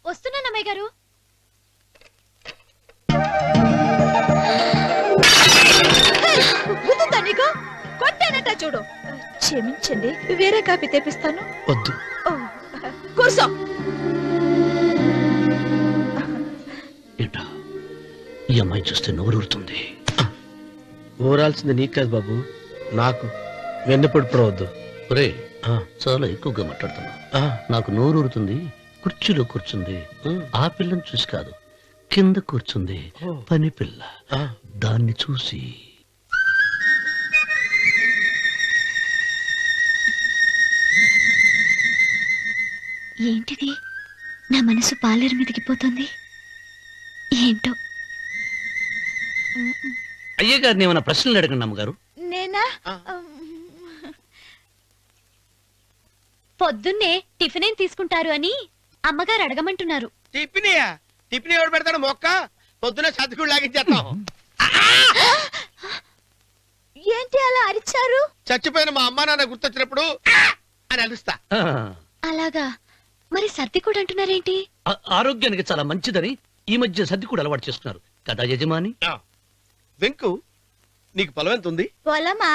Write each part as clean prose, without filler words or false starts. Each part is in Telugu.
వస్తున్నానమ్మాయి గారు. నీకు కొట్టానట చూడు. క్షమించండి, వేరే కాపీ తెప్పిస్తాను. వద్దు. కూర్చో. ఏటా ఈ అమ్మాయి చూస్తే నోరూరుతుంది. ఊరాల్సింది నీకు కాదు బాబు, నాకు. వెన్నెప్పుడు ప్రవద్దు. ఒరే చాలా ఎక్కువగా మాట్లాడుతున్నా. నాకు నోరూరుతుంది. కుర్చీలో కూర్చుంది. ఆ పిల్లని చూసి కాదు, కింద కూర్చుంది పని పిల్ల. దాన్ని చూసి ఏంటిది? నా మనసు పాలేరు మీదకి పోతుంది. ఏంటో. అయ్య గారిని ఏమైనా ప్రశ్నలు అడగండి అమ్మగారు. నేనా? పొద్దున్నే టిఫిన్ ఏం తీసుకుంటారు అని అమ్మగారు అడగమంటున్నారు. టిఫినియా? టిఫిన్ ఎవడు పెడతాడు మొక్క? పొద్దునే సతుకుడు లాగించేస్తాం. ఏంటి అలా అరిచారు? చచ్చిపోయిన మా అమ్మ నాన్న గుర్తొచ్చినప్పుడు అని అలుస్తా. అలాగా? మరి సర్ది కూడా అంటున్నారేంటి? ఆరోగ్యానికి చాలా మంచిదని ఈ మధ్య సర్ది కూడా అలవాటు చేస్తున్నారు కదా యజమాని. వెంకు, నీకు పొలం ఎంత ఉంది? పొలమా?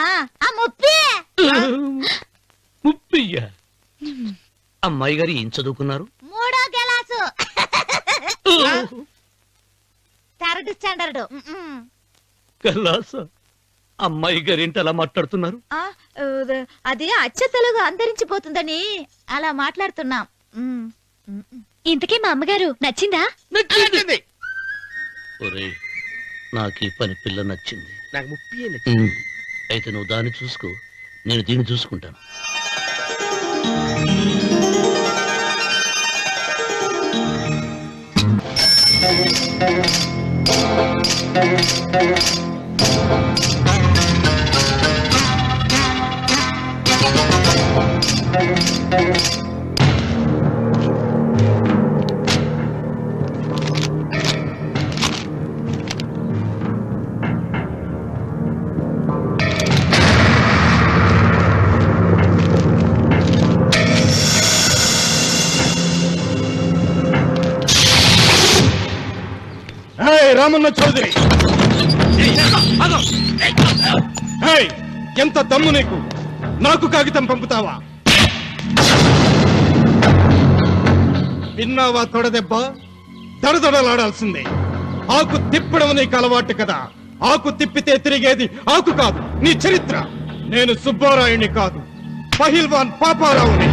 ముప్పయ్యా. అమ్మాయి గారు ఏం చదువుకున్నారు? 3వ క్లాసు, 3rd స్టాండర్డ్. కలాసా. అమ్మాయి గారు ఏంటి అలా మాట్లాడుతున్నారు? అది అచ్చ తెలుగు అంతరించిపోతుందని అలా మాట్లాడుతున్నాం. ఇంతకీ మా అమ్మగారు నచ్చిందా? నచ్చింది. ఒరే, నాకు ఈ పని పిల్ల నచ్చింది. నాకు 30 నచ్చింది. అయితే నువ్వు దాన్ని చూసుకో, నేను దీన్ని చూసుకుంటాను. రామన్న చౌదరి, ఎంత దమ్ము నీకు? నాకు కాగితం పంపుతావా? విన్నావా తొడదెబ్బ? దడదడలాడాల్సిందే. ఆకు తిప్పడం నీకు అలవాటు కదా. ఆకు తిప్పితే తిరిగేది ఆకు కాదు, నీ చరిత్ర. నేను సుబ్బారాయుని కాదు, పహిల్వాన్ పాపారావుని.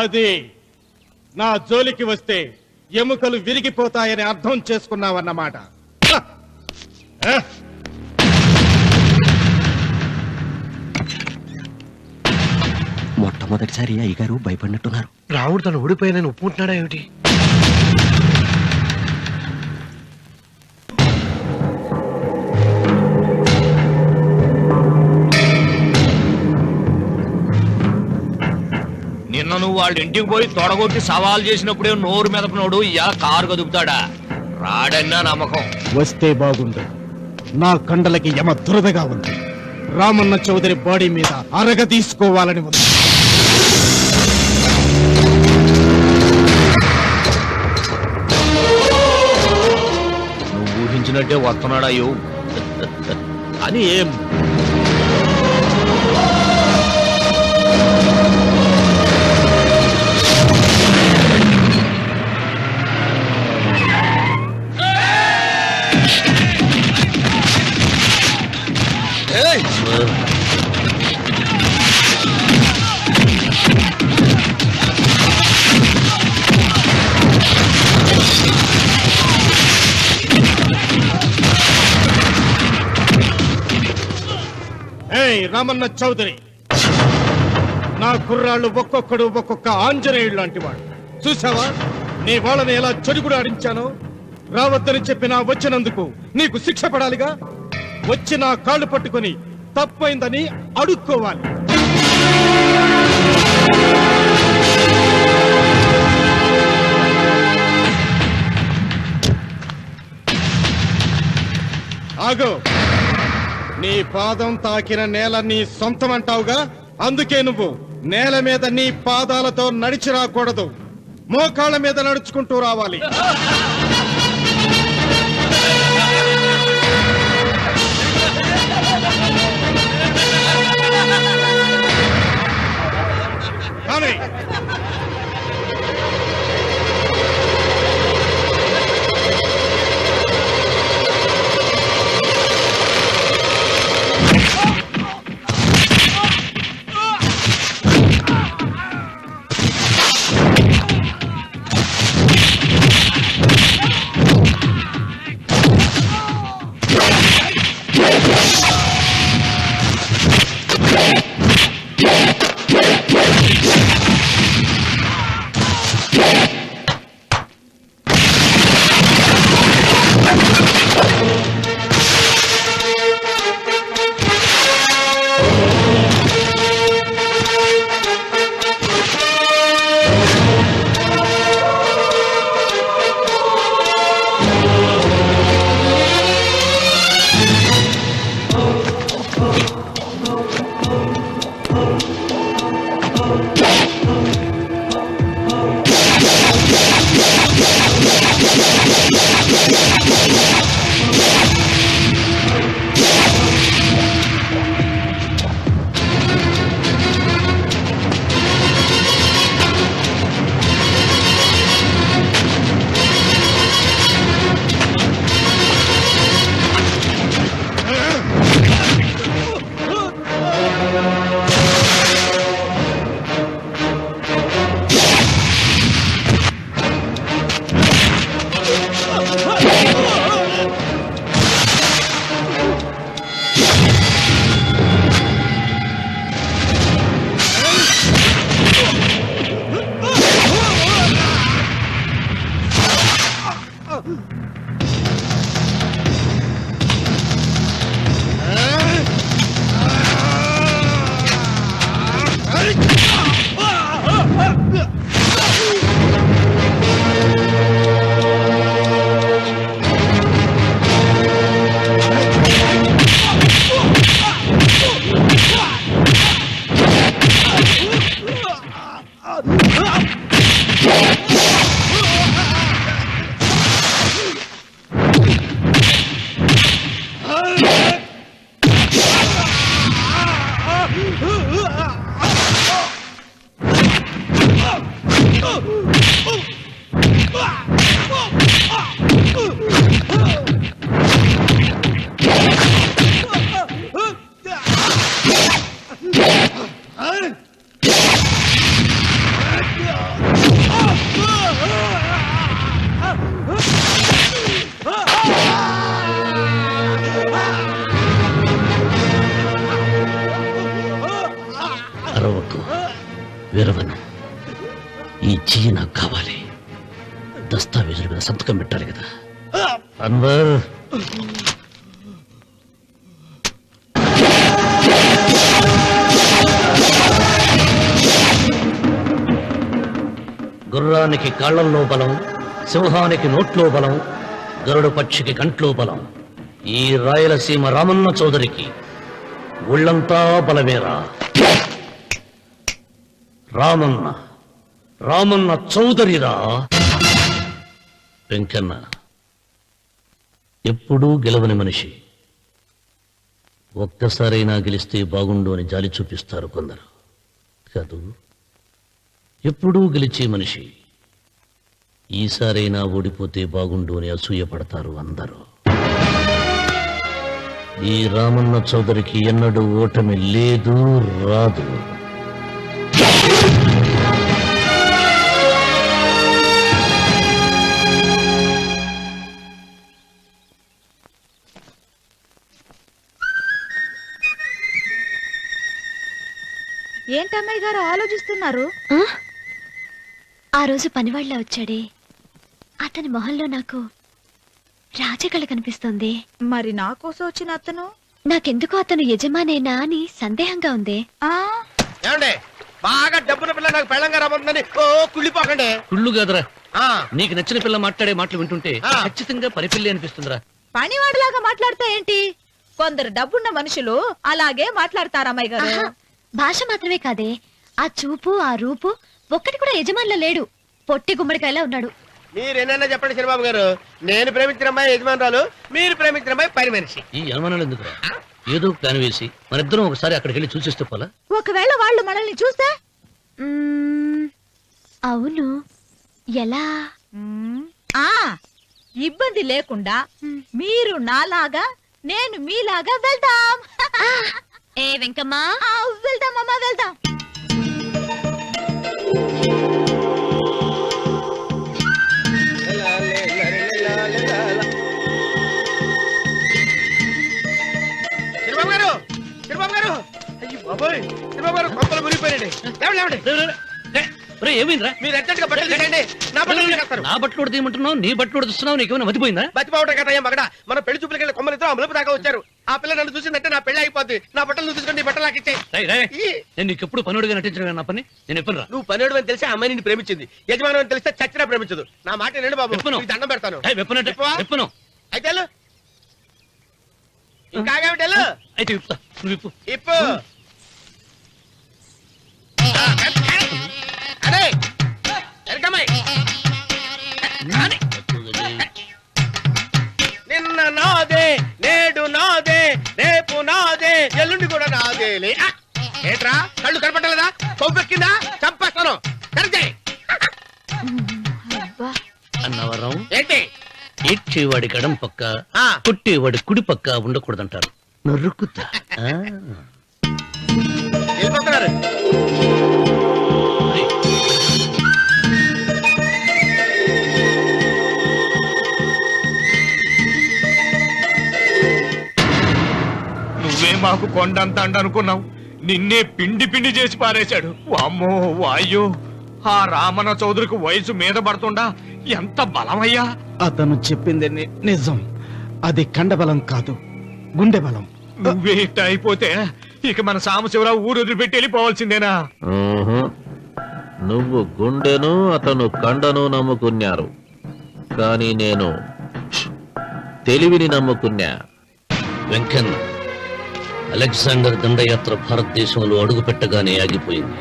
అది నా జోలికి వస్తే ఎముకలు విరిగిపోతాయని అర్థం చేసుకున్నావన్నమాట. మొట్టమొదటిసారి అయ్యగారు భయపడినట్టున్నారు. రాముడు తను ఓడిపోయానని ఒప్పుకుంటున్నాడా ఏమిటి? నిన్న నువ్వు వాళ్ళ ఇంటికి పోయి తొడగొట్టి సవాల్ చేసినప్పుడే నోరు మెదపనోడు ఇలా కారు కదుపుతాడా? రాడన్నా నమ్మకం. వస్తే బాగుండు. నా కండలకి యమ దురదగా ఉంది. రామన్న చౌదరి బాడీ మీద అరగ తీసుకోవాలని ఉంది. నువ్వు ఊహించినట్టే వస్తున్నాడయ్యో. అని ఏం రామన్న చౌదరి, నా కుర్రాళ్ళు ఒక్కొక్కడు ఒక్కొక్క ఆంజనేయుడు లాంటి వాడు. చూసావా నీ వాళ్ళని ఎలా చెడుగుడు ఆడించానో? రావద్దని చెప్పినా వచ్చినందుకు నీకు శిక్ష పడాలిగా. వచ్చి నా కాళ్ళు పట్టుకొని తప్పైందని అడుక్కోవాలి. ఆగో, నీ పాదం తాకిన నేల నీ సొంతం అంటావుగా, అందుకే నువ్వు నేల మీద నీ పాదాలతో నడిచి రాకూడదు, మోకాళ్ళ మీద నడుచుకుంటూ రావాలి. కానీ అరవకు, విరవను. ఈ చెయ్యి నాకు కావాలి. దస్తావేజుల మీద సంతకం పెట్టాలి కదా. అన్వర్, గుర్రానికి కాళ్లల్లో బలం, సింహానికి నోట్లో బలం, గరుడు పక్షికి కంట్లో బలం. ఈ రాయలసీమ రామన్న చౌదరికి ఒళ్ళంతా బలమేరా. రామన్న రామన్న చౌదరిరా. వెంకన్న ఎప్పుడూ గెలవని మనిషి. ఒక్కసారైనా గెలిస్తే బాగుండు అని జాలి చూపిస్తారు కొందరు. కాదు, ఎప్పుడూ గెలిచే మనిషి. ఈసారైనా ఓడిపోతే బాగుండు అని అసూయపడతారు అందరూ. ఈ రామన్న చౌదరికి ఎన్నడూ ఓటమి లేదు, రాదు. ఏంటమ్మాయి గారు ఆలోచిస్తున్నారు? ఆ రోజు పనివాళ్ళ వచ్చాడే, అతని మొహంలో నాకు రాజకళ కనిపిస్తోంది. మరి నా కోసం వచ్చిన అతను నాకెందుకు అతను యజమానేనా అని సందేహంగా ఉంది. ఆ ఏమండి బాగా డబ్బున పిల్ల నాకు పెళ్ళంగా రమ్మంటుందని ఓ కుళ్ళిపోకండి. కుళ్ళు కాదురా, ఆ, నీకు నచ్చిన పిల్ల మాట్లాడే మాటలు వింటుంటే ఆ. ఖచ్చితంగా పని పిల్లి అనిపిస్తుందిరా. పనివాడిలాగా మాట్లాడతా ఏంటి? కొందరు డబ్బున్న మనుషులు అలాగే మాట్లాడతారమ్మాయి గారు. ఆహా, భాష మాత్రమే కాదే, ఆ చూపు ఆ రూపు ఒక్కటి కూడా యజమానిలో లేడు. పొట్టి గుమ్మడికాయలా ఉన్నాడు. మీరేనన్నా చెప్పండి చిరబాబు గారు, నేను ప్రేమించిన అమ్మాయి యజమానురాలు, మీరు ప్రేమించిన అమ్మాయి పని మనిషి. ఈ అనుమానాలు ఎందుకురా? ఏదో ప్లాన్ వేసి మనిద్దరం ఒకసారి అక్కడికి వెళ్ళి చూసేస్తే పోలా? ఒకవేళ వాళ్ళు మనల్ని చూస్తే మ్మ్, అవును, ఎలా? ఆ ఇబ్బంది లేకుండా మీరు నాలాగా నేను మీలాగా వెళ్దాం. ఏ వెంకమ్మ, వెళ్దాం అమ్మా వెళ్దాం. చిరబాబు గారు, చిరబాబు గారు, అయ్యి బాబోయ్, చిరబాబు గారు కొంపలు మునిగిపోయారండి. లేవండి, లేవండి. ఏమైందిరా? మీరు అర్జెంట్ గా బట్టలు తీసేయండి. నా బట్టలు తీసేస్తారు. నా బట్టలు తీయమంటున్నావు, నీ బట్టలు ఉడుతున్నావు, నీకేమైనా మతిపోయిందా? బతిపావటం కదా ఏం మగడ, మన పెళ్లి చూపులకి వెళ్ళి కొమ్మలతో అమలుపు దాకా వచ్చారు. ఆ పిల్ల నన్ను చూసిందంటే నా పెళ్లి అయిపోద్ది. నా బట్టలు నువ్వు తీసుకొని నీ బట్టలు నాకు ఇచ్చేయి. రేయ్, రేయ్, నేను నీకు ఎప్పుడు పనుడిగా నటించడం నా పని. నేను ఎప్పుడు రా? నువ్వు పనివాడు అని తెలిసి ఆ అమ్మాయి నిన్ను ప్రేమించింది, యజమాని అని తెలిస్తే చచ్చినా ప్రేమించదు. నా మాట వినండి బాబు, విప్పను. నీకు దండం పెడతాను. వెప్పనంటే విప్పవా? వెప్పను. అయితే వెళ్ళు. ఇంకా ఆగేమిటి వెళ్ళు. అయితే విప్పుతా, నువ్వు విప్పు. ఇప్పు. అరే ఎరకమ్మాయి. నిన్న నాదే, నేడు నాదే, రేపు నాదే, ఎల్లుండి కూడా నాదేలే. ఏట్రా కళ్ళు కనపట్టలేదా? కొవ్వెక్కిందా? చంపేస్తాను. కరెక్టే. అన్నవరం ఏంటి? ఏడ్చేవాడి గడం పక్క, ఆ. కొట్టేవాడి కుడి పక్క ఉండకూడదంటారు. నరుకుతా. వెళ్ళిపోతున్నారు. నువ్వే మాకు కొండంత అండ అనుకున్నావు, నిన్నే పిండి పిండి చేసి పారేశాడు. వామ్మో వాయో, ఆ రామన్న చౌదరికి వయసు మీద పడుతుండా ఎంత బలమయ్యా. అతను చెప్పింది నిజం. అది కండబలం కాదు, గుండె బలం. నువ్వే ఇట్ట అయిపోతే ఇక మన సాంబశివరావు ఊరు వదిలిపెట్టి వెళ్ళిపోవాల్సిందేనా? నువ్వు గుండెను అతను కండను నమ్ముకున్నారు, కానీ నేను తెలివిని నమ్ముకున్నా. వెంకన్న, అలెగ్జాండర్ దండయాత్ర భారతదేశంలో అడుగుపెట్టగానే ఆగిపోయింది.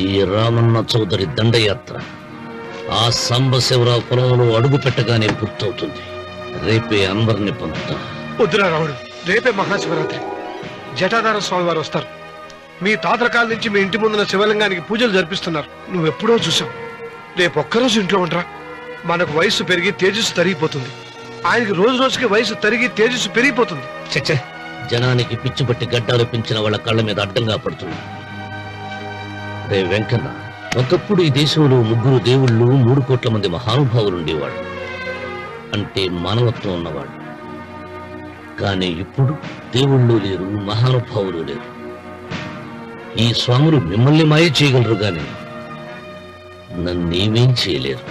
ఈ రామన్న చౌదరి దండయాత్ర ఆ సాంబశివరావు పొలంలో అడుగు పెట్టగానే పూర్తవుతుంది. రేపే అందరిని పంపుతా. వద్దురా రావుడు, రేపే మహాశివరాత్రి. జటాధార స్వామి వారు వస్తారు. మీ తాతల కాలం నుంచి మీ ఇంటి ముందున్న శివలింగానికి పూజలు జరిపిస్తున్నారు. నువ్వెప్పుడో చూసావు. రేపు ఒక్కరోజు ఇంట్లో ఉండరా. మనకు వయస్సు పెరిగి తేజస్సు తరిగిపోతుంది. ఆయనకి రోజు రోజుకి వయసు తరిగి తేజస్సు పెరిగిపోతుంది. చచ్చే, జనానికి పిచ్చిపట్టి గడ్డాలు పెంచిన వాళ్ళ కళ్ళ మీద అడ్డంగా పడుతుంది. రే వెంకన్న, ఒకప్పుడు ఈ దేశంలో 3 దేవుళ్ళు 3 కోట్ల మంది మహానుభావులు ఉండేవాడు, అంటే మానవత్వం ఉన్నవాడు. కానీ ఇప్పుడు దేవుళ్ళు లేరు, మహానుభావులు లేరు. ఈ స్వాములు మిమ్మల్ని మాయ చేయగలరు గాని నన్నేమేం చేయలేరు.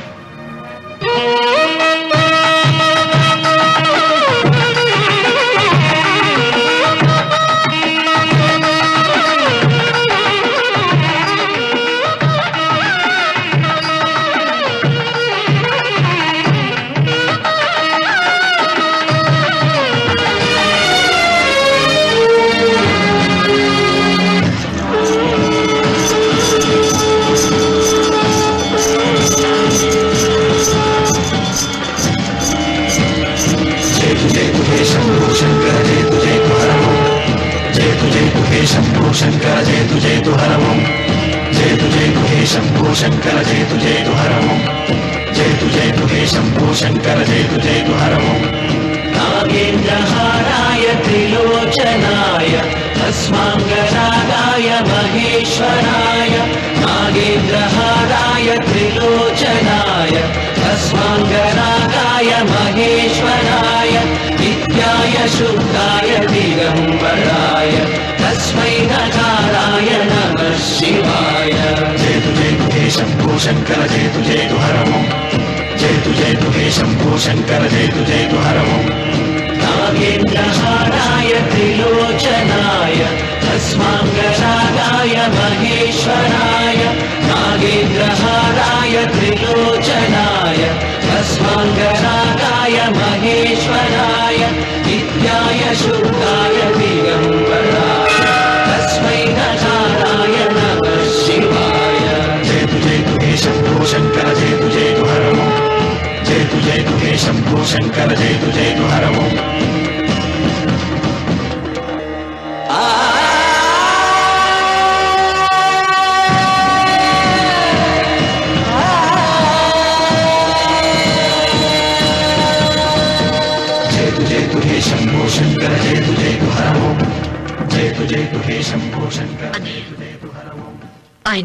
నాగేంద్రహారాయ త్రిలోచనాయ తస్మాంగరాగాయ మహేశ్వరాయ. నాగేంద్రహారాయ త్రిలోచనాయ తస్మాంగరాగాయ మహేశ్వరాయ. నిత్యాయ శుద్ధాయ దిగంబరాయ తస్మై నకారాయ నమః శివాయ. జయతు జయతు హే శంభో శంకర, జయతు జయతు హర ఓం. జయతు జయతు హే శంభో శంకర జయతు జయతు హర ఓం నాగేంద్రహారాయ త్రిలోచనాయ తస్మాంగరాగాయ మహేశ్వరాయ నాగేంద్రహారాయ త్రిలోచనాయ తస్మాంగరాగాయ మహేశ్వరాయ నిత్యాయ శుద్ధాయ దిగంబరాయ తస్మై నకారాయ నమః శివాయ జయతు జయతు హే శంభో శంకర జయతు జయతు హర ఓం జయతు జయతు హే శంభో శంకర జయతు జయతు హర ఓం జయతు హే శంభో శంకర జయతు జయతు హర ఓం జయతు జయతు హే శంభో శంకర